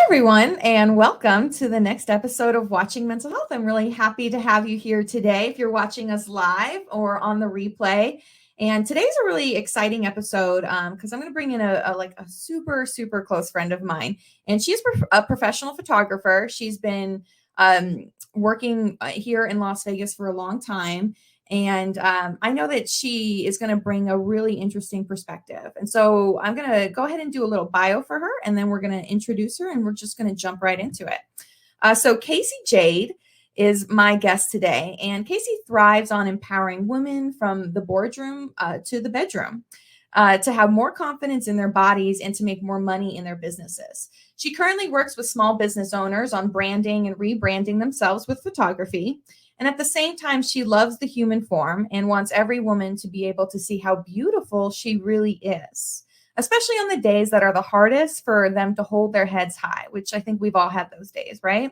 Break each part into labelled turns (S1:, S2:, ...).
S1: everyone, and welcome to the next episode of Watching Mental Health. I'm really happy to have you here today if you're watching us live or on the replay. And today's a really exciting episode because I'm going to bring in a super close friend of mine, and she's a professional photographer. She's been working here in Las Vegas for a long time. And I know that she is going to bring a really interesting perspective. And so I'm going to go ahead and do a little bio for her, and then we're going to introduce her, and we're just going to jump right into it. So Casey Jade is my guest today, and Casey thrives on empowering women from the boardroom to the bedroom to have more confidence in their bodies and to make more money in their businesses. She currently works with small business owners on branding and rebranding themselves with photography. And at the same time, she loves the human form and wants every woman to be able to see how beautiful she really is, especially on the days that are the hardest for them to hold their heads high, which I think we've all had those days, right?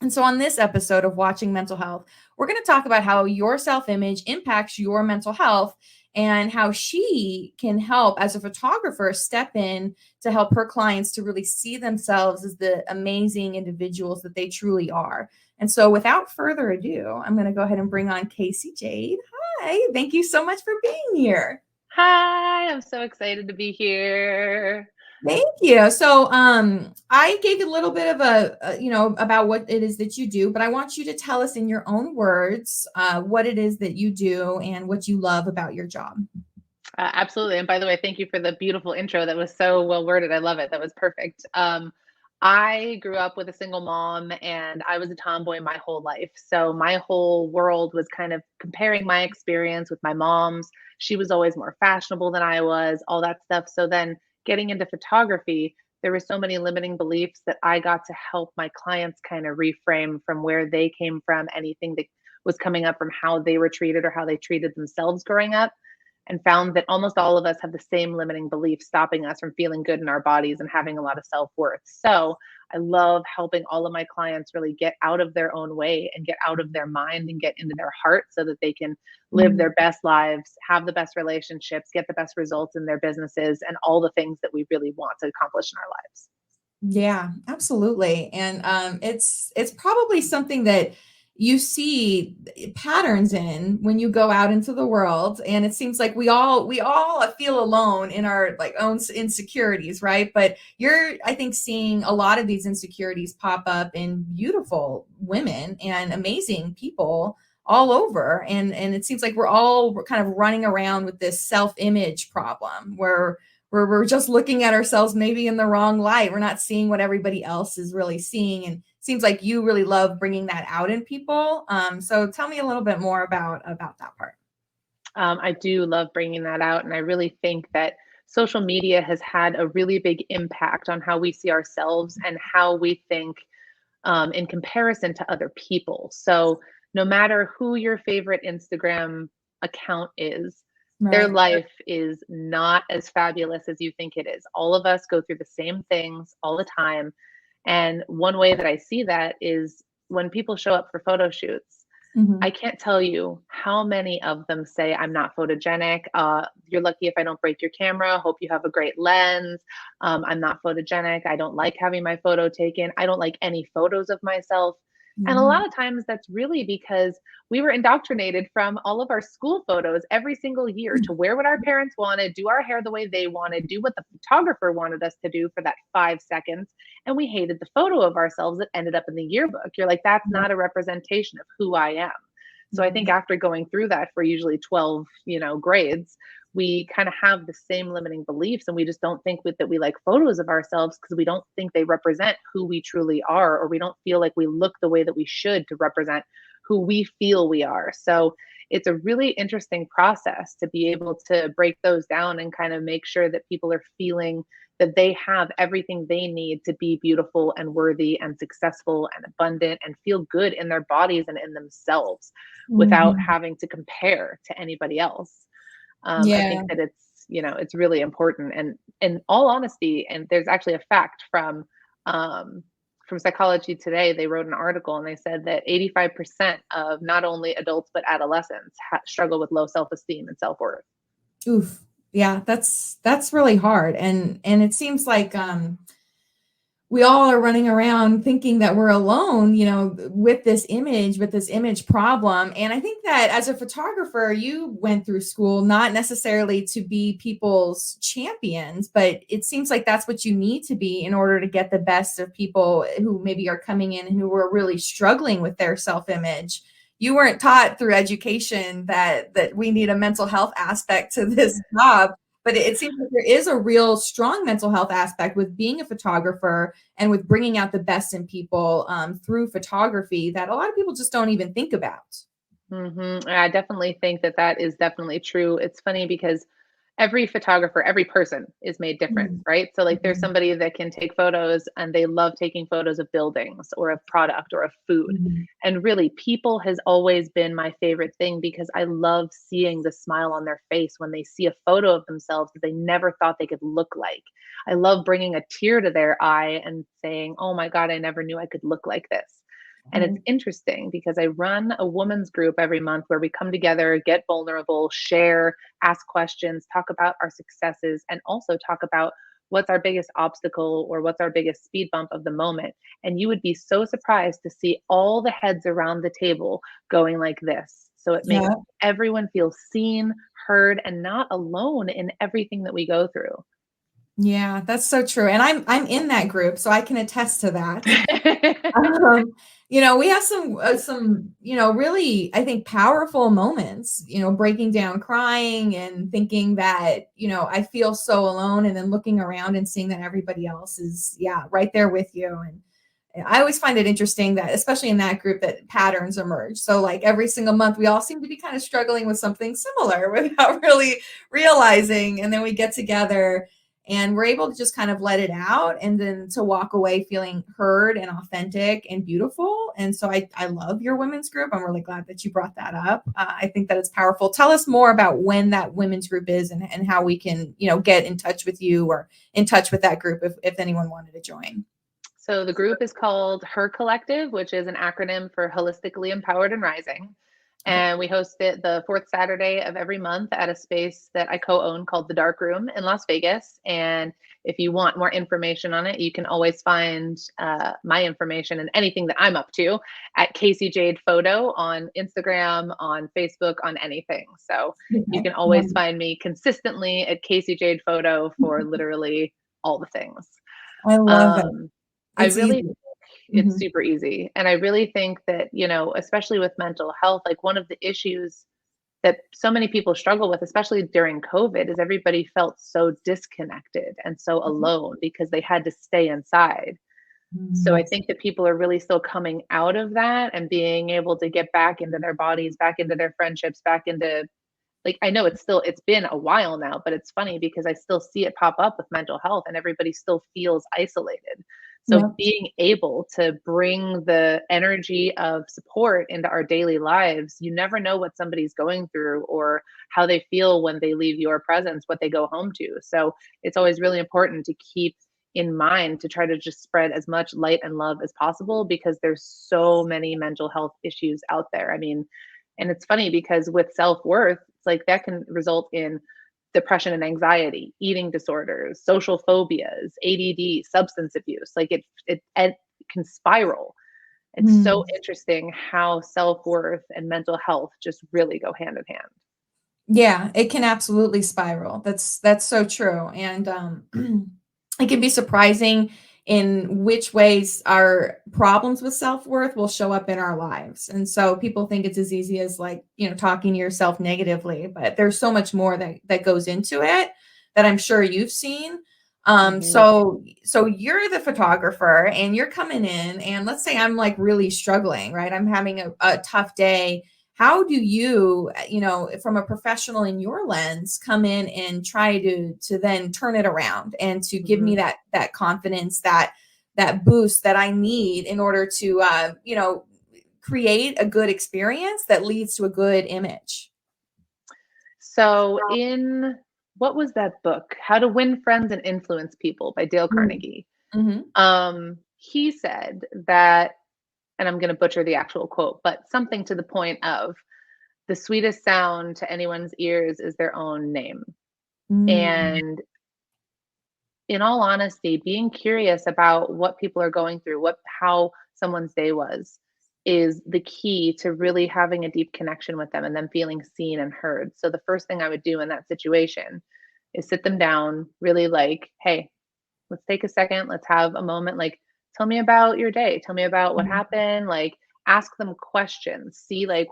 S1: And so on this episode of Watching Mental Health, we're going to talk about how your self-image impacts your mental health and how she can help as a photographer step in to help her clients to really see themselves as the amazing individuals that they truly are. And so without further ado, I'm going to go ahead and bring on Casey Jade. Hi, thank you so much for being here.
S2: Hi, I'm so excited to be here.
S1: Thank you. So I gave you a little bit of about what it is that you do, but I want you to tell us in your own words what it is that you do and what you love about your job.
S2: Absolutely. And by the way, thank you for the beautiful intro. That was so well worded. I love it. That was perfect. I grew up with a single mom and I was a tomboy my whole life. So my whole world was kind of comparing my experience with my mom's. She was always more fashionable than I was, all that stuff. So then getting into photography, there were so many limiting beliefs that I got to help my clients kind of reframe from where they came from, anything that was coming up from how they were treated or how they treated themselves growing up, and found that almost all of us have the same limiting beliefs stopping us from feeling good in our bodies and having a lot of self-worth. So I love helping all of my clients really get out of their own way and get out of their mind and get into their heart so that they can live their best lives, have the best relationships, get the best results in their businesses, and all the things that we really want to accomplish in our lives.
S1: Yeah, absolutely. And it's probably something that you see patterns in when you go out into the world, and it seems like we all feel alone in our like own insecurities, right? But you're, I think, seeing a lot of these insecurities pop up in beautiful women and amazing people all over, and it seems like we're all kind of running around with this self-image problem where we're just looking at ourselves maybe in the wrong light. We're not seeing what everybody else is really seeing. And it seems like you really love bringing that out in people. So tell me a little bit more about that part.
S2: I do love bringing that out. And I really think that social media has had a really big impact on how we see ourselves and how we think in comparison to other people. So no matter who your favorite Instagram account is, their
S1: Right.
S2: life is not as fabulous as you think it is. All of us go through the same things all the time. And one way that I see that is when people show up for photo shoots.
S1: Mhm.
S2: I can't tell you how many of them say, I'm not photogenic. You're lucky if I don't break your camera. Hope you have a great lens. I'm not photogenic. I don't like having my photo taken. I don't like any photos of myself. And a
S1: Yeah.
S2: lot of times that's really because we were indoctrinated from all of our school photos every single year to wear what our parents wanted, do our hair the way they wanted, do what the photographer wanted us to do for that 5 seconds. And we hated the photo of ourselves that ended up in the yearbook. You're like, that's
S1: Yeah.
S2: not a representation of who I am. So I think
S1: Yeah.
S2: after going through that for usually 12, grades, we kind of have the same limiting beliefs and we just don't think that we like photos of ourselves because we don't think they represent who we truly are, or we don't feel like we look the way that we should to represent who we feel we are. So it's a really interesting process to be able to break those down and kind of make sure that people are feeling that they have everything they need to be beautiful and worthy and successful and abundant and feel good in their bodies and in themselves without
S1: Mhm.
S2: having to compare to anybody else. I
S1: Yeah.
S2: think that it's really important. And in all honesty, and there's actually a fact from Psychology Today, they wrote an article and they said that 85% of not only adults but adolescents struggle with low self-esteem and self-worth.
S1: Oof. Yeah, that's really hard. And it seems like we all are running around thinking that we're alone, with this image problem. And I think that as a photographer, you went through school not necessarily to be people's champions, but it seems like that's what you need to be in order to get the best of people who maybe are coming in and who are really struggling with their self-image. You weren't taught through education that we need a mental health aspect to this job, but it seems like there is a real strong mental health aspect with being a photographer and with bringing out the best in people through photography that a lot of people just don't even think about.
S2: I definitely think that that is definitely true. It's funny because every photographer, every person is made different,
S1: Mhm.
S2: right? So, like, there's
S1: Mhm.
S2: somebody that can take photos and they love taking photos of buildings or of product or of food.
S1: Mhm.
S2: And really, people has always been my favorite thing because I love seeing the smile on their face when they see a photo of themselves that they never thought they could look like. I love bringing a tear to their eye and saying, "Oh my God, I never knew I could look like this." And it's
S1: Mhm.
S2: interesting because I run a women's group every month where we come together, get vulnerable, share, ask questions, talk about our successes, and also talk about what's our biggest obstacle or what's our biggest speed bump of the moment. And you would be so surprised to see all the heads around the table going like this. So it makes
S1: Yeah.
S2: everyone feel seen, heard, and not alone in everything that we go through.
S1: Yeah, that's so true. And I'm in that group, so I can attest to that. Um, we have some, really, I think, powerful moments, breaking down crying and thinking that, I feel so alone, and then looking around and seeing that everybody else is, yeah, right there with you. And I always find it interesting that, especially in that group, that patterns emerge. So, like, every single month, we all seem to be kind of struggling with something similar without really realizing. And then we get together and we're able to just kind of let it out and then to walk away feeling heard and authentic and beautiful. And so I love your women's group. I'm really glad that you brought that up. I think that it's powerful. Tell us more about when that women's group is, and how we can, get in touch with you or in touch with that group if anyone wanted to join.
S2: So the group is called Her Collective, which is an acronym for Holistically Empowered and Rising.
S1: Okay.
S2: And we host it the fourth Saturday of every month at a space that I co own called the Dark Room in Las Vegas. And if you want more information on it, you can always find my information and anything that I'm up to at Casey Jade Photo on Instagram, on Facebook, on anything. So you
S1: Okay.
S2: can always find me consistently at Casey Jade Photo for literally all the things.
S1: I love it.
S2: Um, I
S1: It's
S2: really
S1: easy.
S2: it's
S1: Mhm.
S2: super easy, and I really think that, especially with mental health, like, one of the issues that so many people struggle with, especially during COVID, is everybody felt so disconnected and so
S1: Mhm.
S2: alone because they had to stay inside. So I
S1: Mm.
S2: think that people are really still coming out of that and being able to get back into their bodies, back into their friendships, back into, like, I know it's been a while now, but it's funny because I still see it pop up with mental health and everybody still feels isolated. So
S1: Yep.
S2: being able to bring the energy of support into our daily lives, you never know what somebody's going through or how they feel when they leave your presence, what they go home to. So it's always really important to keep in mind to try to just spread as much light and love as possible because there's so many mental health issues out there. I mean, and it's funny because with self-worth, it's like that can result in depression and anxiety, eating disorders, social phobias, ADD, substance abuse. Like it can spiral. It's so
S1: Mm.
S2: interesting how self-worth and mental health just really go hand in hand.
S1: Yeah, it can absolutely spiral. That's so true. And it can be surprising in which ways our problems with self-worth will show up in our lives. And so people think it's as easy as, like, talking to yourself negatively, but there's so much more that goes into it that I'm sure you've seen.
S2: Mhm.
S1: So you're the photographer and you're coming in, and let's say I'm like really struggling, right? I'm having a tough day. How do you, from a professional in your lens, come in and try to then turn it around and to give me
S2: Mhm.
S1: that confidence, that boost that I need in order to create a good experience that leads to a good image?
S2: So in what was that book? How to Win Friends and Influence People by Dale
S1: Mm.
S2: Carnegie.
S1: Mhm.
S2: He said that, and I'm going to butcher the actual quote, but something to the point of the sweetest sound to anyone's ears is their own name.
S1: Mm.
S2: And in all honesty, being curious about what people are going through, how someone's day was, is the key to really having a deep connection with them and them feeling seen and heard. So the first thing I would do in that situation is sit them down, really like, hey, let's take a second, let's have a moment, like, tell me about your day, tell me about what
S1: Mhm.
S2: happened, like, ask them questions, see, like,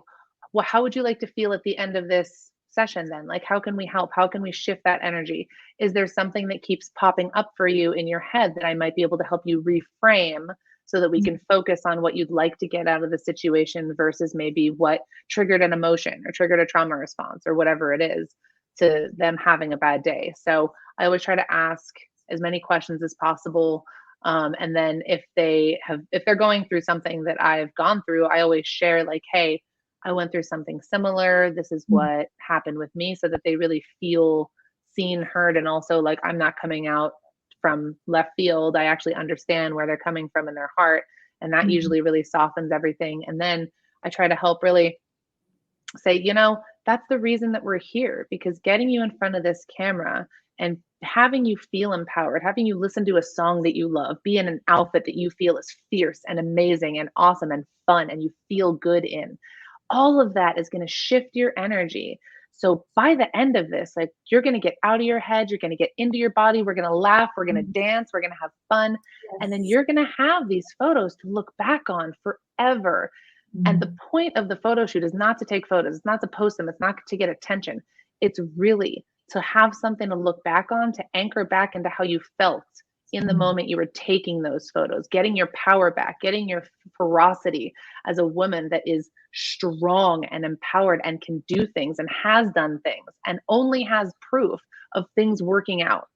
S2: well, how would you like to feel at the end of this session then? Like, how can we help? How can we shift that energy? Is there something that keeps popping up for you in your head that I might be able to help you reframe so that we can focus on what you'd like to get out of the situation versus maybe what triggered an emotion or triggered a trauma response or whatever it is to them having a bad day? So I always try to ask as many questions as possible. And then if they're going through something that I've gone through, I always share like, hey, I went through something similar. This is what happened with me, so that they really feel seen, heard, and also like I'm not coming out from left field. I actually understand where they're coming from in their heart. And that
S1: Mhm.
S2: usually really softens everything. And then I try to help really say, that's the reason that we're here, because getting you in front of this camera and having you feel empowered, having you listen to a song that you love, be in an outfit that you feel is fierce and amazing and awesome and fun and you feel good in, all of that is going to shift your energy. So by the end of this, like, you're going to get out of your head, you're going to get into your body, we're going to laugh, we're going to
S1: Mhm.
S2: dance, we're going to have fun. And then
S1: Yes.
S2: you're going to have these photos to look back on forever. And the
S1: Mhm.
S2: point of the photo shoot is not to take photos, it's not to post them, it's not to get attention. It's really to have something to look back on, to anchor back into how you felt in the
S1: Mhm.
S2: moment you were taking those photos, getting your power back, getting your ferocity as a woman that is strong and empowered and can do things and has done things and only has proof of things working out,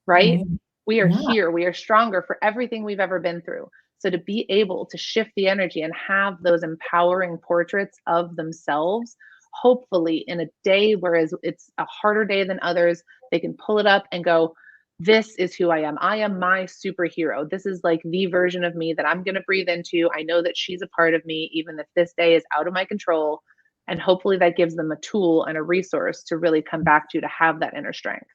S2: right?
S1: Right.
S2: We are
S1: Yeah.
S2: here, we are stronger for everything we've ever been through. So to be able to shift the energy and have those empowering portraits of themselves, hopefully in a day whereas it's a harder day than others, they can pull it up and go, this is who I am. I am my superhero. This is like the version of me that I'm going to breathe into. I know that she's a part of me, even if this day is out of my control. And hopefully that gives them a tool and a resource to really come back to have that inner strength.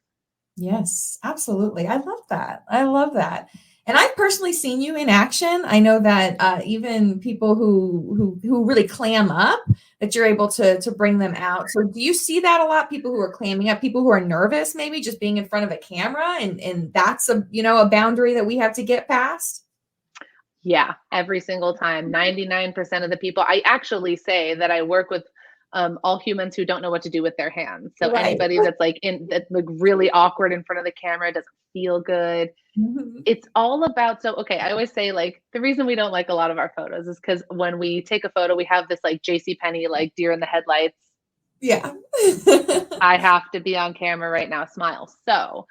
S1: Yes, absolutely. I love that. I love that. And I've personally seen you in action. I know that even people who really clam up, that you're able to bring them out. So do you see that a lot? People who are clamming up, people who are nervous, maybe just being in front of a camera, and that's a boundary that we have to get past.
S2: Yeah, every single time. 99% of the people, I actually say that I work with all humans who don't know what to do with their hands. So
S1: Right.
S2: anybody that's that's like really awkward in front of the camera, doesn't feel good.
S1: Mhm.
S2: It's all about, so okay, I always say like the reason we don't like a lot of our photos is because when we take a photo, we have this like JC Penney, like deer in the headlights.
S1: Yeah.
S2: I have to be on camera right now, smile. So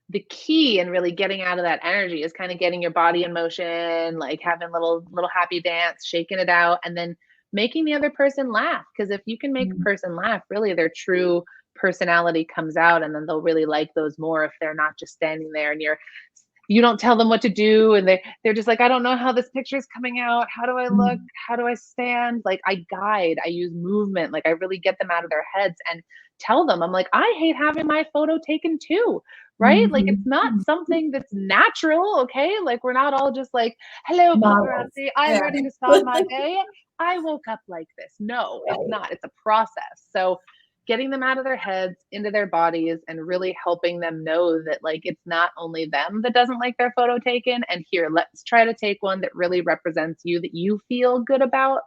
S2: the key in really getting out of that energy is kind of getting your body in motion, like having a little happy dance, shaking it out, and then making the other person laugh. Because if you can make a
S1: Mhm.
S2: person laugh, really their true personality comes out, and then they'll really like those more if they're not just standing there and you don't tell them what to do, and they're just like, I don't know how this picture is coming out. How do I look?
S1: Mhm.
S2: How do I stand? Like, I guide, I use movement, like I really get them out of their heads and tell them, I'm like, I hate having my photo taken too, right? Like, it's
S1: Mhm.
S2: not something that's natural, okay? Like, we're not all just like, hello
S1: Models.
S2: paparazzi, I'm
S1: Yeah.
S2: ready to start my day. I woke up like this. No, it's
S1: Right.
S2: not. It's a process. So getting them out of their heads into their bodies and really helping them know that like it's not only them that doesn't like their photo taken, and here, let's try to take one that really represents you, that you feel good about,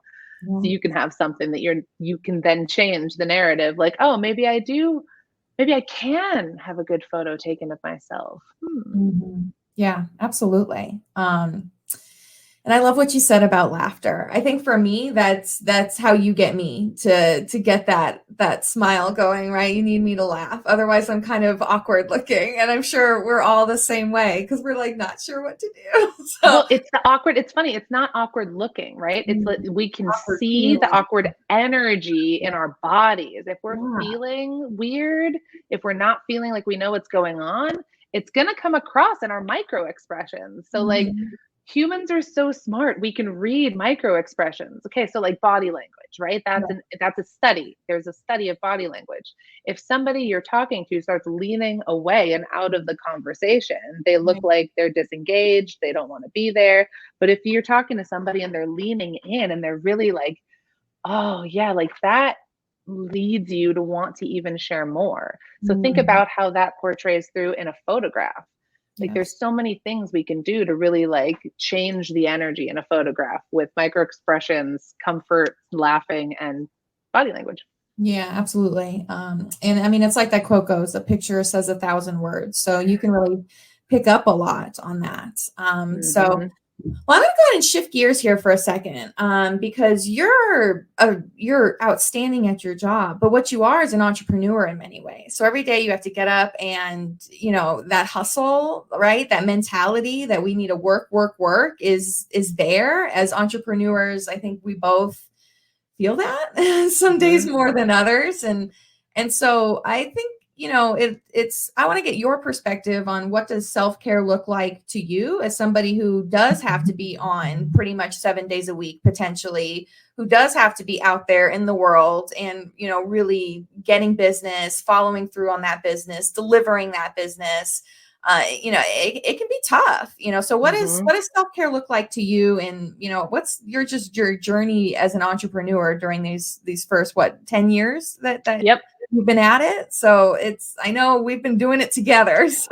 S2: so
S1: Yeah.
S2: you can have something that you can then change the narrative, like, oh, maybe I can have a good photo taken of myself.
S1: Mhm. Yeah, absolutely. And I love what you said about laughter. I think for me, that's how you get me to get that smile going, right? You need me to laugh. Otherwise, I'm kind of awkward looking, and I'm sure we're all the same way because we're like not sure what to do. So
S2: Well, it's the awkward, it's funny, it's not awkward looking, right? It's like
S1: mm,
S2: we can
S1: awkward
S2: see the
S1: feeling.
S2: awkward energy
S1: Yeah.
S2: in our bodies. If we're
S1: Yeah.
S2: feeling weird, if we're not feeling like we know what's going on, it's gonna come across in our micro expressions. So like
S1: Mhm.
S2: humans are so smart. We can read micro expressions. Okay, so like body language. language, right? That's a study. There's a study of body language. If somebody you're talking to starts leaning away and out of the conversation, they look
S1: Right.
S2: like they're disengaged, they don't want to be there. But if you're talking to somebody and they're leaning in and they're really like, oh yeah, like that leads you to want to even share more. So think
S1: Mhm.
S2: about how that portrays through in a photograph. Like there's
S1: Yes.
S2: so many things we can do to really like change the energy in a photograph with micro expressions, comfort, laughing, and body language.
S1: Yeah, absolutely. And I mean, it's like that quote goes, a picture says 1,000 words. So you can really pick up a lot on that. So
S2: Hmm.
S1: well, I'm gonna go ahead and shift gears here for a second, because you're outstanding at your job, but what you are is an entrepreneur in many ways. So every day you have to get up and that hustle, right? That mentality that we need to work, work, work is there as entrepreneurs. I think we both feel that some days
S2: Hmm.
S1: more than others, and so I think it's I want to get your perspective on what does self-care look like to you as somebody who does have to be on pretty much 7 days a week potentially, who does have to be out there in the world and really getting business, following through on that business, delivering that business. It can be tough, so
S2: Hmm.
S1: what does self-care look like to you? And what's your journey as an entrepreneur during these first 10 years that
S2: Yep.
S1: you've been at it? So I know we've been doing it together. So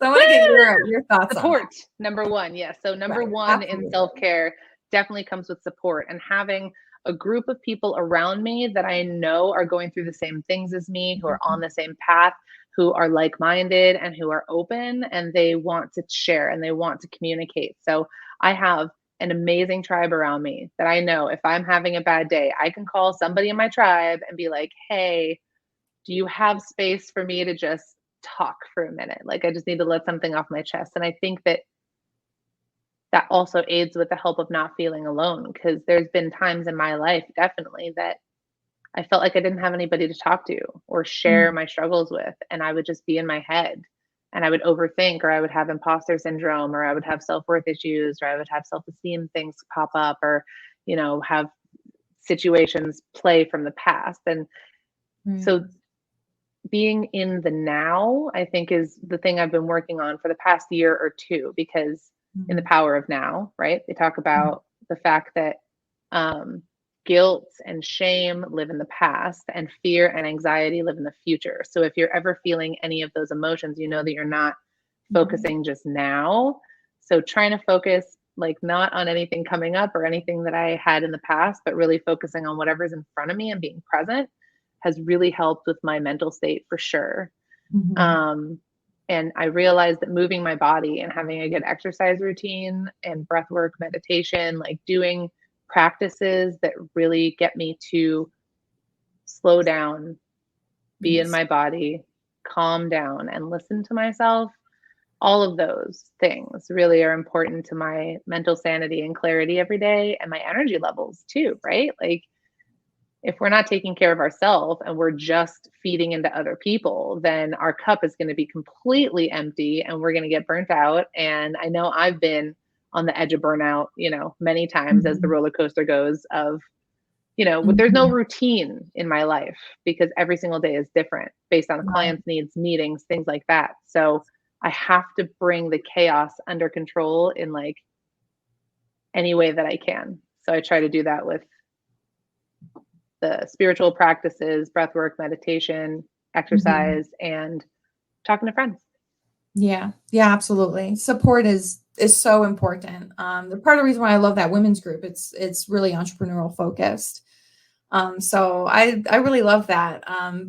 S1: I want to get your thoughts on that.
S2: Support, number one. Yes. So, number
S1: Right.
S2: one in self
S1: Absolutely.
S2: care definitely comes with support and having a group of people around me that I know are going through the same things as me, who are on the same path, who are like minded and who are open and they want to share and they want to communicate. So, I have an amazing tribe around me that I know if I'm having a bad day, I can call somebody in my tribe and be like, hey, do you have space for me to just talk for a minute? Like, I just need to let something off my chest. And I think that that also aids with the help of not feeling alone because there's been times in my life, definitely, that I felt like I didn't have anybody to talk to or share
S1: Mm,
S2: my struggles with. And I would just be in my head and I would overthink, or I would have imposter syndrome, or I would have self worth issues, or I would have self esteem things pop up, or, have situations play from the past. And
S1: right.
S2: so being in the now, I think, is the thing I've been working on for the past year or two, because in the
S1: Mhm.
S2: power of now, right? They talk
S1: Mhm.
S2: about the fact that um, guilt and shame live in the past, and fear and anxiety live in the future. So if you're ever feeling any of those emotions, you know that you're not
S1: Right.
S2: focusing just now. So trying to focus like not on anything coming up or anything that I had in the past, but really focusing on whatever's in front of me and being present has really helped with my mental state for sure.
S1: Mhm.
S2: Um, and I realized that moving my body and having a good exercise routine and breath work, meditation, like doing practices that really get me to slow down, be in
S1: Yes.
S2: my body, calm down, and listen to myself, all of those things really are important to my mental sanity and clarity every day, and my energy levels too, right? Like, if we're not taking care of ourselves and we're just feeding into other people, then our cup is going to be completely empty and we're going to get burnt out. And I know I've been on the edge of burnout, many times as the
S1: Mhm.
S2: roller coaster goes of, there's no
S1: Mhm.
S2: routine in my life because every single day is different based on the
S1: Right.
S2: client's needs, meetings, things like that. So I have to bring the chaos under control in like any way that I can. So I try to do that with the spiritual practices, breath work, meditation,
S1: Mhm.
S2: exercise, and talking to friends.
S1: Yeah, yeah, absolutely. Support is so important. The part of the reason why I love that women's group, it's really entrepreneurial focused. So I really love that.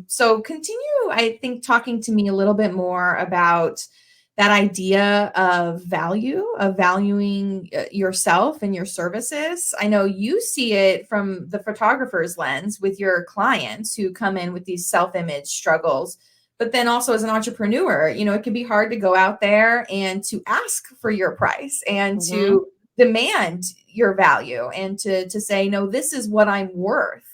S1: So continue, I think, talking to me a little bit more about that idea of valuing yourself and your services. I know you see it from the photographer's lens with your clients who come in with these self-image struggles. But then also as an entrepreneur, it can be hard to go out there and to ask for your price and
S2: Hmm.
S1: to demand your value and to say, no, this is what I'm worth.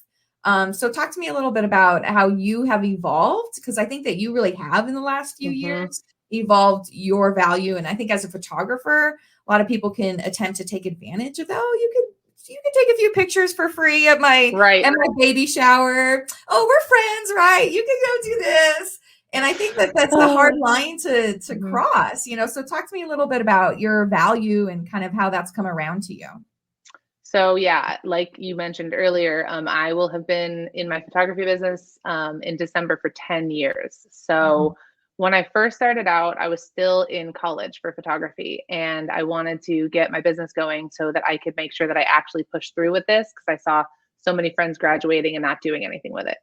S1: So talk to me a little bit about how you have evolved, because I think that you really have in the last few
S2: Hmm.
S1: years evolved your value. And I think as a photographer, a lot of people can attempt to take advantage of that. Oh, you could you can take a few pictures for free at my
S2: Right.
S1: baby shower. Oh, we're friends, right? You can go do this. And I think that that's the hard line to
S2: Mhm.
S1: cross, so talk to me a little bit about your value and kind of how that's come around to you.
S2: So yeah, like you mentioned earlier, I will have been in my photography business in December for 10 years.
S1: Wow.
S2: So when I first started out, I was still in college for photography, and I wanted to get my business going so that I could make sure that I actually pushed through with this because I saw so many friends graduating and not doing anything with it.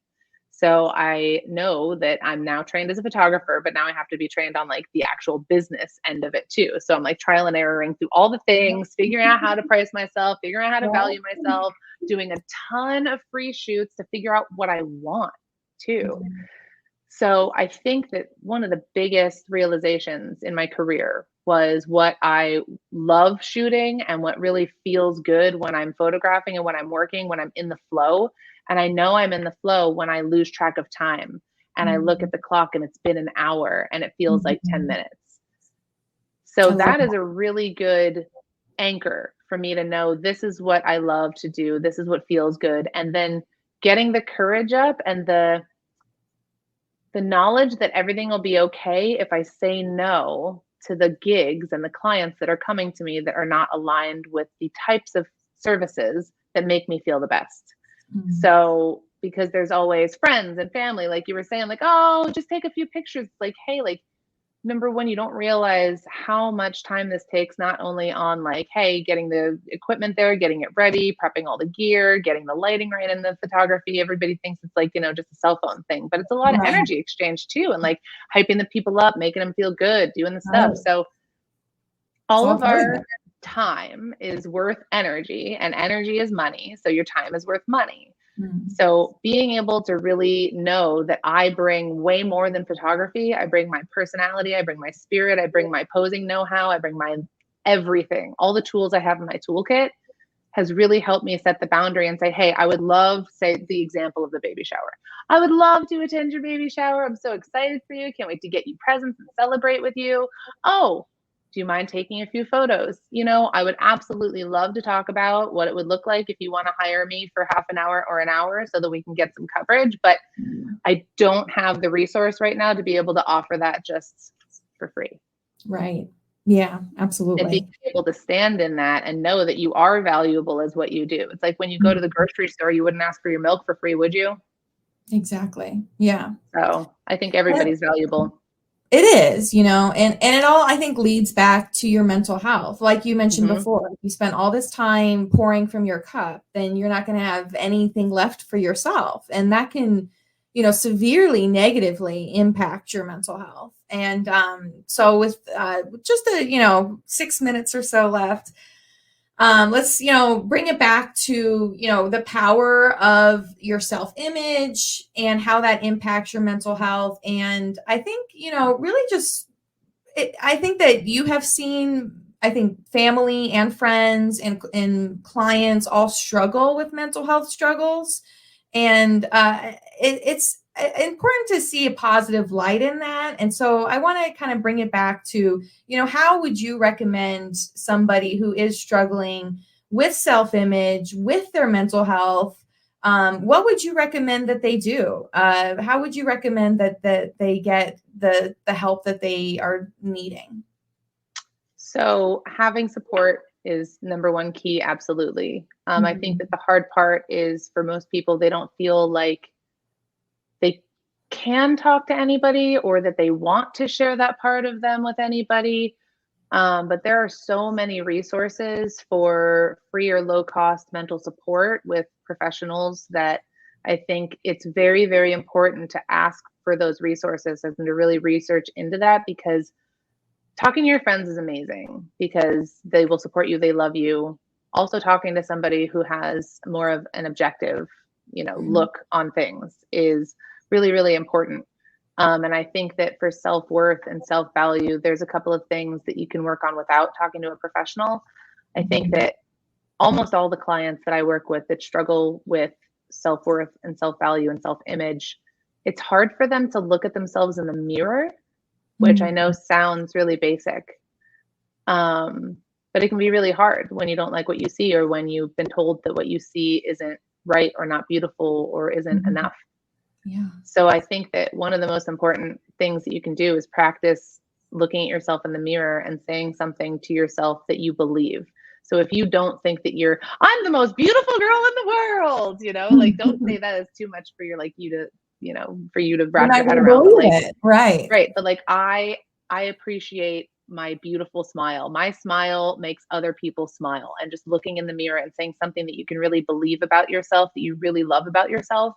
S2: So I know that I'm now trained as a photographer, but now I have to be trained on like the actual business end of it too. So I'm like trial and erroring through all the things, figuring out how to price myself, figuring out how to value myself, doing a ton of free shoots to figure out what I want too. So I think that one of the biggest realizations in my career was what I love shooting and what really feels good when I'm photographing and when I'm working, when I'm in the flow. And I know I'm in the flow when I lose track of time and I look
S1: Mhm.
S2: at the clock and it's been an hour and it feels like 10
S1: Mhm.
S2: minutes. So
S1: I love
S2: that is a really good anchor for me to know this is what I love to do. This is what feels good. And then getting the courage up and the knowledge that everything will be okay if I say no to the gigs and the clients that are coming to me that are not aligned with the types of services that make me feel the best.
S1: that.
S2: So, because there's always friends and family, like you were saying, like, oh, just take a few pictures. Like, hey, like, number one, you don't realize how much time this takes, not only on like, hey, getting the equipment there, getting it ready, prepping all the gear, getting the lighting right in the photography. Everybody thinks it's like, just a cell phone thing, but it's a lot of
S1: Right.
S2: energy exchange too. And like hyping the people up, making them feel good, doing the stuff.
S1: Right.
S2: So
S1: It's
S2: all
S1: all
S2: of
S1: part of
S2: our
S1: it.
S2: time is worth energy, and energy is money. So your time is worth money.
S1: Mm.
S2: So being able to really know that I bring way more than photography. I bring my personality, I bring my spirit, I bring my posing know-how, I bring my everything. All the tools I have in my toolkit has really helped me set the boundary and say, hey, I would love, say the example of the baby shower. I would love to attend your baby shower. I'm so excited for you. Can't wait to get you presents and celebrate with you. Oh, do you mind taking a few photos? I would absolutely love to talk about what it would look like if you want to hire me for half an hour or an hour so that we can get some coverage. But I don't have the resource right now to be able to offer that just for free.
S1: Right. Yeah,
S2: And being
S1: absolutely.
S2: able to stand in that and know that you are valuable as what you do. It's like when you go to the
S1: Mm.
S2: grocery store, you wouldn't ask for your milk for free, would you?
S1: Exactly. Yeah.
S2: So I think everybody's valuable.
S1: It is, and it all I think leads back to your mental health. Like you mentioned
S2: Hmm.
S1: before, if you spent all this time pouring from your cup, then you're not going to have anything left for yourself. And that can, severely negatively impact your mental health. And so with just 6 minutes or so left, let's bring it back to the power of your self-image and how that impacts your mental health. And I think really just I think that you have seen, I think, family and friends and clients all struggle with mental health struggles, and it's important to see a positive light in that. And so I want to kind of bring it back to, how would you recommend somebody who is struggling with self-image, with their mental health? What would you recommend that they do? How would you recommend that they get the help that they are needing?
S2: So having support is number one key, absolutely. I think that
S1: Mhm.
S2: the hard part is for most people, they don't feel like they can talk to anybody or that they want to share that part of them with anybody. But there are so many resources for free or low cost mental support with professionals that I think it's very, very important to ask for those resources and to really research into that, because talking to your friends is amazing because they will support you, they love you. Also, talking to somebody who has more of an objective, look on things is really, really important. And I think that for self worth and self value, there's a couple of things that you can work on without talking to a professional. I think
S1: Mhm.
S2: that almost all the clients that I work with that struggle with self worth and self value and self image, it's hard for them to look at themselves in the mirror, which I know
S1: Mhm.
S2: sounds really basic. Um, But it can be really hard when you don't like what you see, or when you've been told that what you see isn't right or not beautiful or isn't
S1: Mhm.
S2: enough.
S1: Yeah.
S2: So I think that one of the most important things that you can do is practice looking at yourself in the mirror and saying something to yourself that you believe. So if you don't think that I'm the most beautiful girl in the world, like, don't say that as too much for for you to
S1: You're
S2: wrap
S1: not
S2: your head
S1: gonna
S2: around. But like,
S1: believe it. Right.
S2: right, but like I appreciate my beautiful smile. My smile makes other people smile. And just looking in the mirror and saying something that you can really believe about yourself, that you really love about yourself.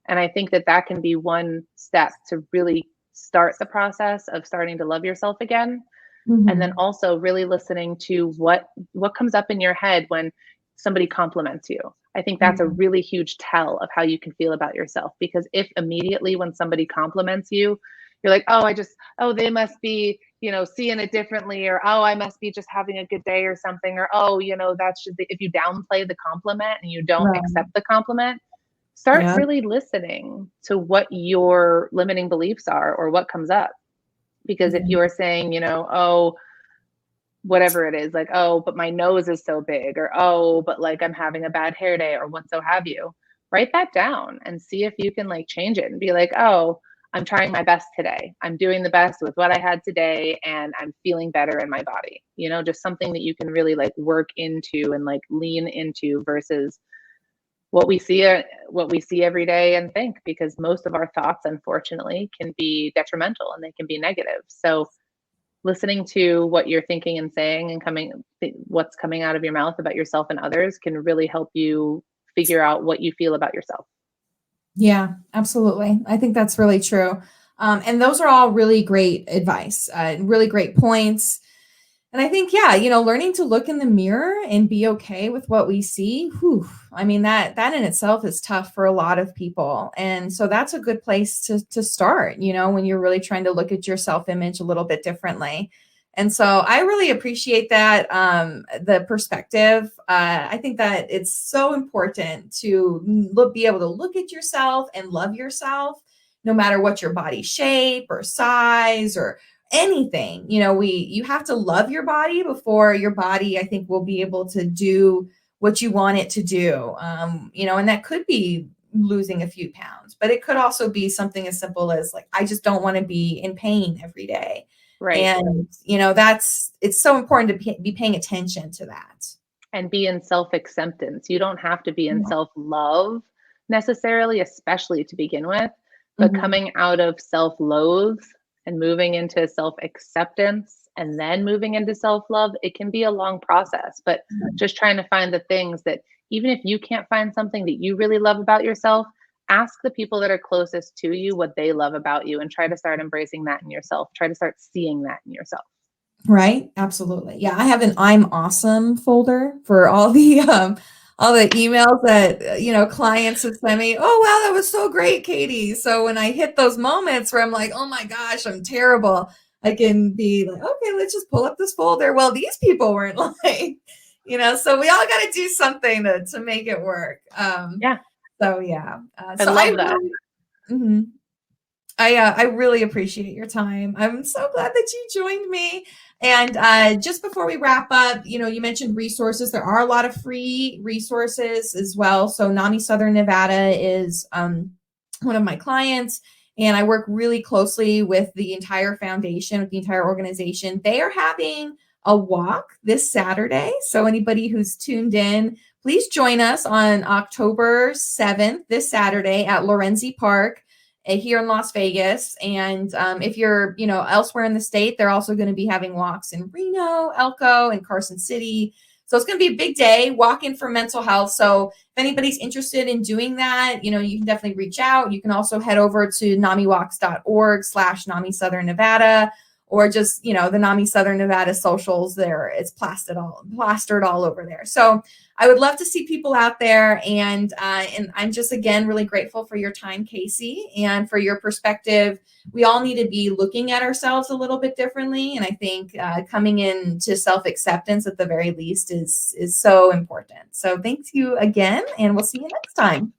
S2: And I think that that can be one step to really start the process of starting to love yourself again. And then
S1: Mhm.
S2: also really listening to what comes up in your head when somebody compliments you. I think that's a
S1: Yeah.
S2: really huge tell of how you can feel about yourself, because if immediately when somebody compliments you, you're like, "Oh, oh, they must be, seeing it differently," or, "Oh, I must be just having a good day," or something, or, "Oh, that's just if you downplay the compliment and you don't
S1: Right.
S2: accept the compliment, start
S1: Yeah.
S2: really listening to what your limiting beliefs are or what comes up. Because if
S1: Yeah.
S2: you're saying, "Oh, whatever it is, like, oh, but my nose is so big," or, "Oh, but like I'm having a bad hair day," or what so have you, write that down and see if you can like change it and be like, "Oh, I'm trying my best today. I'm doing the best with what I had today and I'm feeling better in my body." Just something that you can really like work into and like lean into versus what we see every day and think, because most of our thoughts unfortunately can be detrimental and they can be negative. So listening to what you're thinking and saying and what's coming out of your mouth about yourself and others can really help you figure out what you feel about yourself.
S1: Yeah, absolutely. I think that's really true. And those are all really great advice, really great points. And I think, yeah, learning to look in the mirror and be okay with what we see. Whew, I mean, that in itself is tough for a lot of people. And so that's a good place to start, when you're really trying to look at your self-image a little bit differently. And so I really appreciate that, the perspective. I think that it's so important to be able to look at yourself and love yourself, no matter what your body shape or size or anything. You have to love your body before your body, I think, will be able to do what you want it to do. And that could be losing a few pounds, but it could also be something as simple as like, I just don't want to be in pain every day.
S2: Right.
S1: And it's so important to be paying attention to that.
S2: And be in self acceptance. You don't have to be in
S1: Yeah.
S2: self love necessarily, especially to begin with, but
S1: Mhm.
S2: coming out of self loathe and moving into self acceptance and then moving into self love, it can be a long process. But just trying to find the things that, even if you can't find something that you really love about yourself, ask the people that are closest to you what they love about you and try to start embracing that in yourself. Try to start seeing that in yourself.
S1: Right? Absolutely. Yeah, I have an I'm awesome folder for all the emails that, clients have sent me. Oh, wow, that was so great, Katie. So when I hit those moments where I'm like, oh my gosh, I'm terrible, I can be like, okay, let's just pull up this folder. Well, these people weren't like, so we all got to do something to make it work.
S2: Yeah,
S1: So yeah.
S2: I
S1: So I
S2: love that.
S1: really, mhm. I really appreciate your time. I'm so glad that you joined me. And just before we wrap up, you mentioned resources. There are a lot of free resources as well. So NAMI Southern Nevada is one of my clients, and I work really closely with the entire foundation, with the entire organization. They are having a walk this Saturday. So anybody who's tuned in, please join us on October 7th, this Saturday at Lorenzi Park here in Las Vegas. And if you're, elsewhere in the state, they're also going to be having walks in Reno, Elko, and Carson City. So it's going to be a big day, walking for mental health. So if anybody's interested in doing that, you can definitely reach out. You can also head over to namiwalks.org/NAMI Southern Nevada, or just, the NAMI Southern Nevada socials there. It's plastered all over there. So I would love to see people out there. And I'm just, again, really grateful for your time, Casey, and for your perspective. We all need to be looking at ourselves a little bit differently. And I think coming into self-acceptance at the very least is so important. So thanks you again, and we'll see you next time.